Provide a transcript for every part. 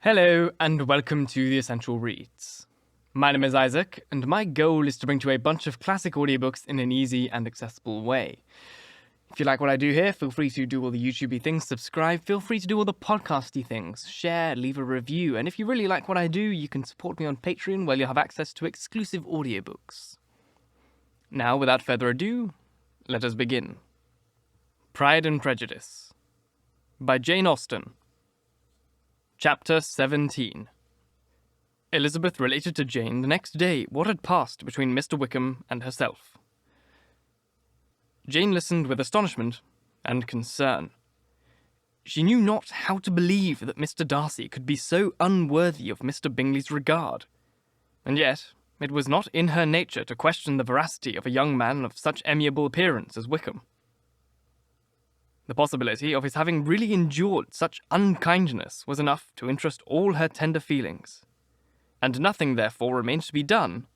Hello, and welcome to The Essential Reads. My name is Isaac, and my goal is to bring to you a bunch of classic audiobooks in an easy and accessible way. If you like what I do here, feel free to do all the YouTubey things, subscribe, feel free to do all the podcasty things, share, leave a review, and if you really like what I do, you can support me on Patreon where you'll have access to exclusive audiobooks. Now, without further ado, let us begin. Pride and Prejudice by Jane Austen. Chapter 17. Elizabeth related to Jane the next day what had passed between Mr Wickham and herself. Jane listened with astonishment and concern. She knew not how to believe that Mr Darcy could be so unworthy of Mr Bingley's regard, and yet it was not in her nature to question the veracity of a young man of such amiable appearance as Wickham. The possibility of his having really endured such unkindness was enough to interest all her tender feelings, and nothing therefore remained to be done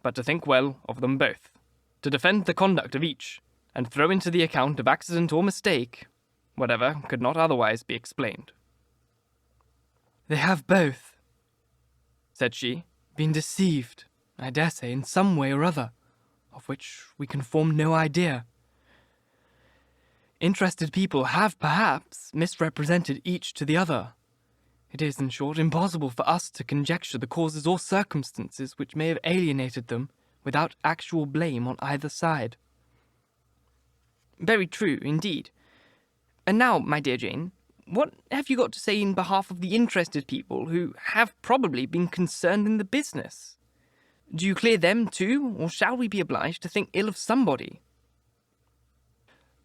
but to think well of them both, to defend the conduct of each, and throw into the account of accident or mistake whatever could not otherwise be explained. "They have both," said she, "been deceived, I dare say, in some way or other, of which we can form no idea. Interested people have, perhaps, misrepresented each to the other. It is, in short, impossible for us to conjecture the causes or circumstances which may have alienated them without actual blame on either side." "Very true, indeed. And now, my dear Jane, what have you got to say in behalf of the interested people who have probably been concerned in the business? Do you clear them too, or shall we be obliged to think ill of somebody?"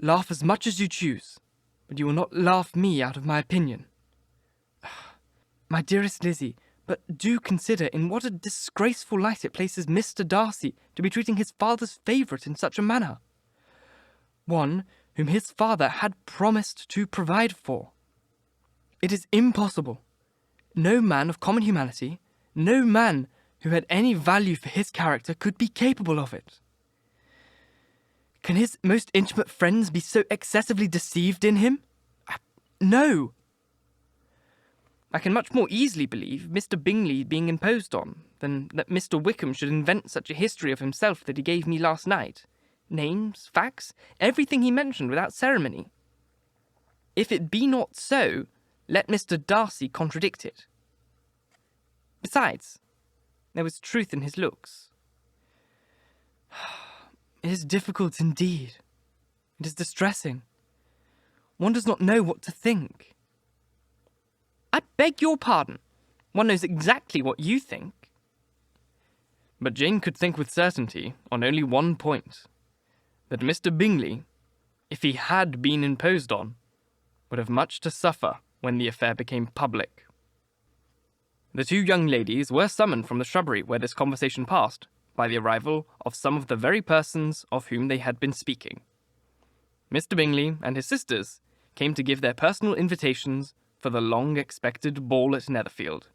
"Laugh as much as you choose, but you will not laugh me out of my opinion. My dearest Lizzie, but do consider in what a disgraceful light it places Mr Darcy to be treating his father's favourite in such a manner. One whom his father had promised to provide for. It is impossible. No man of common humanity, no man who had any value for his character could be capable of it. Can his most intimate friends be so excessively deceived in him? No! I can much more easily believe Mr Bingley being imposed on than that Mr Wickham should invent such a history of himself that he gave me last night. Names, facts, everything he mentioned without ceremony. If it be not so, let Mr Darcy contradict it. Besides, there was truth in his looks. It is difficult indeed. It is distressing. One does not know what to think." "I beg your pardon. One knows exactly what you think." But Jane could think with certainty on only one point, that Mr Bingley, if he had been imposed on, would have much to suffer when the affair became public. The two young ladies were summoned from the shrubbery where this conversation passed by the arrival of some of the very persons of whom they had been speaking. Mr Bingley and his sisters came to give their personal invitations for the long-expected ball at Netherfield,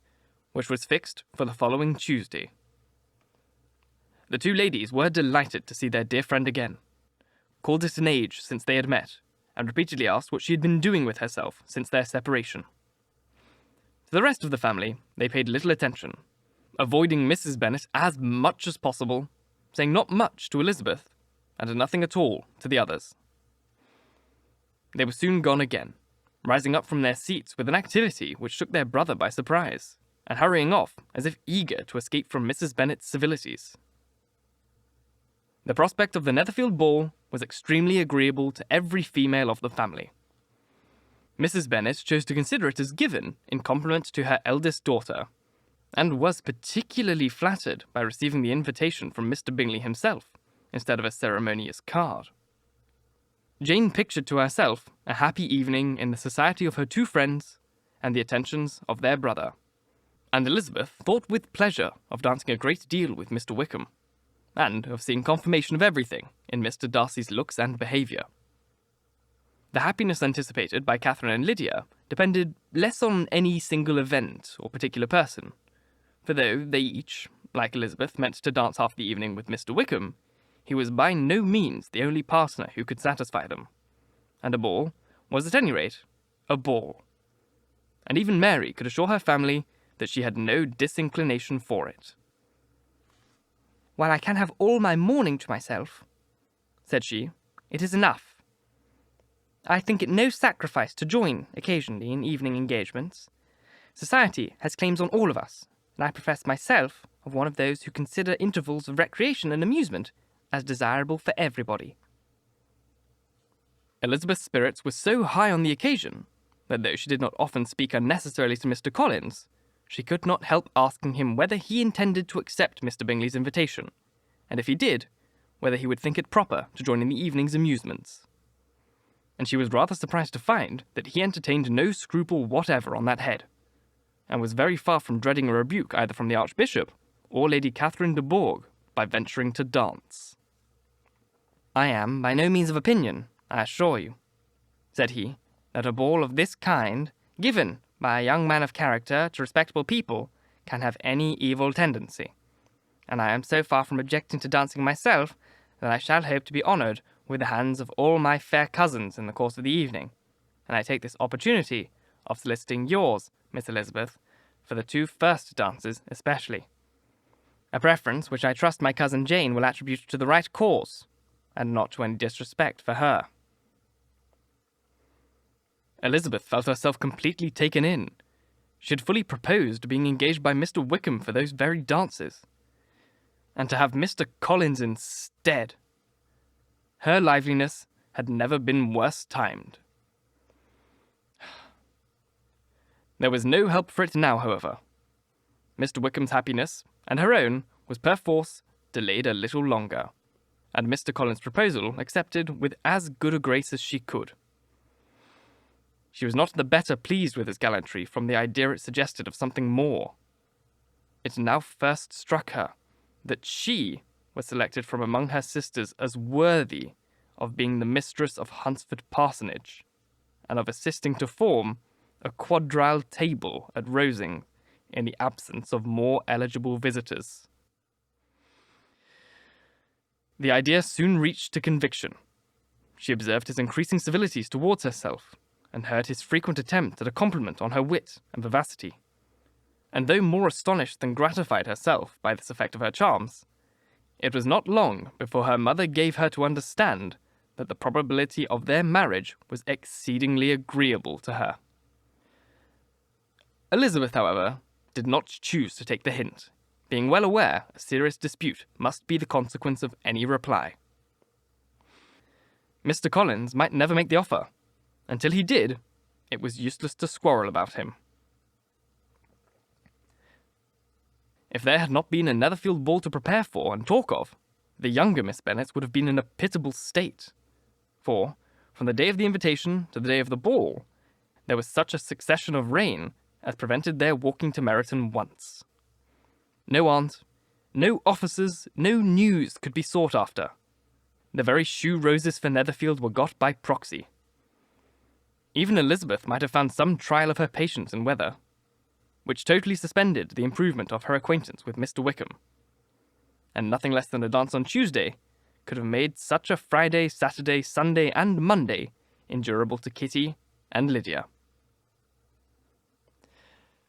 which was fixed for the following Tuesday. The two ladies were delighted to see their dear friend again, called it an age since they had met, and repeatedly asked what she had been doing with herself since their separation. To the rest of the family they paid little attention, avoiding Mrs Bennet as much as possible, saying not much to Elizabeth, and nothing at all to the others. They were soon gone again, rising up from their seats with an activity which took their brother by surprise, and hurrying off as if eager to escape from Mrs Bennet's civilities. The prospect of the Netherfield ball was extremely agreeable to every female of the family. Mrs Bennet chose to consider it as given in compliment to her eldest daughter, and was particularly flattered by receiving the invitation from Mr Bingley himself, instead of a ceremonious card. Jane pictured to herself a happy evening in the society of her two friends and the attentions of their brother, and Elizabeth thought with pleasure of dancing a great deal with Mr Wickham, and of seeing confirmation of everything in Mr Darcy's looks and behaviour. The happiness anticipated by Catherine and Lydia depended less on any single event or particular person, for though they each, like Elizabeth, meant to dance half the evening with Mr Wickham, he was by no means the only partner who could satisfy them, and a ball was at any rate a ball. and even Mary could assure her family that she had no disinclination for it. "While I can have all my morning to myself," said she, "it is enough. I think it no sacrifice to join occasionally in evening engagements. Society has claims on all of us, and I profess myself of one of those who consider intervals of recreation and amusement as desirable for everybody." Elizabeth's spirits were so high on the occasion that though she did not often speak unnecessarily to Mr. Collins, she could not help asking him whether he intended to accept Mr. Bingley's invitation, and if he did, whether he would think it proper to join in the evening's amusements. And she was rather surprised to find that he entertained no scruple whatever on that head, and was very far from dreading a rebuke either from the Archbishop or Lady Catherine de Bourgh by venturing to dance. "I am by no means of opinion, I assure you," said he, "that a ball of this kind, given by a young man of character to respectable people, can have any evil tendency, and I am so far from objecting to dancing myself that I shall hope to be honoured with the hands of all my fair cousins in the course of the evening, and I take this opportunity of soliciting yours, Miss Elizabeth, for the 2 first dances especially. A preference which I trust my cousin Jane will attribute to the right cause, and not to any disrespect for her." Elizabeth felt herself completely taken in. She had fully proposed being engaged by Mr. Wickham for those very dances, and to have Mr. Collins instead. Her liveliness had never been worse timed. There was no help for it now, however. Mr. Wickham's happiness, and her own, was perforce delayed a little longer, and Mr. Collins' proposal accepted with as good a grace as she could. She was not the better pleased with his gallantry from the idea it suggested of something more. It now first struck her that she was selected from among her sisters as worthy of being the mistress of Hunsford Parsonage, and of assisting to form a quadrille table at Rosings in the absence of more eligible visitors. The idea soon reached to conviction. She observed his increasing civilities towards herself, and heard his frequent attempt at a compliment on her wit and vivacity. And though more astonished than gratified herself by this effect of her charms, it was not long before her mother gave her to understand that the probability of their marriage was exceedingly agreeable to her. Elizabeth, however, did not choose to take the hint, being well aware a serious dispute must be the consequence of any reply. Mr. Collins might never make the offer. Until he did, it was useless to quarrel about him. If there had not been a Netherfield ball to prepare for and talk of, the younger Miss Bennet would have been in a pitiable state. For, from the day of the invitation to the day of the ball, there was such a succession of rain as prevented their walking to Meryton once. No aunt, no officers, no news could be sought after. The very shoe roses for Netherfield were got by proxy. Even Elizabeth might have found some trial of her patience in weather, which totally suspended the improvement of her acquaintance with Mr. Wickham. And nothing less than a dance on Tuesday could have made such a Friday, Saturday, Sunday, and Monday endurable to Kitty and Lydia.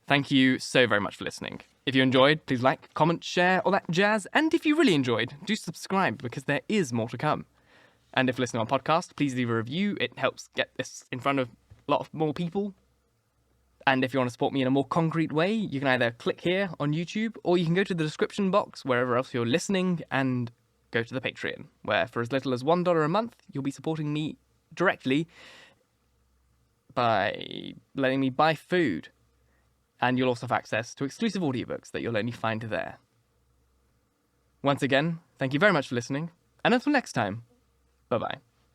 Thank you so very much for listening. If you enjoyed, please like, comment, share, all that jazz. And if you really enjoyed, do subscribe because there is more to come. And if listening on podcast, please leave a review. It helps get this in front of a lot of more people. And if you want to support me in a more concrete way, you can either click here on YouTube, or you can go to the description box wherever else you're listening and go to the Patreon, where for as little as $1 a month, you'll be supporting me directly by letting me buy food. And you'll also have access to exclusive audiobooks that you'll only find there. Once again, thank you very much for listening, and until next time, bye-bye.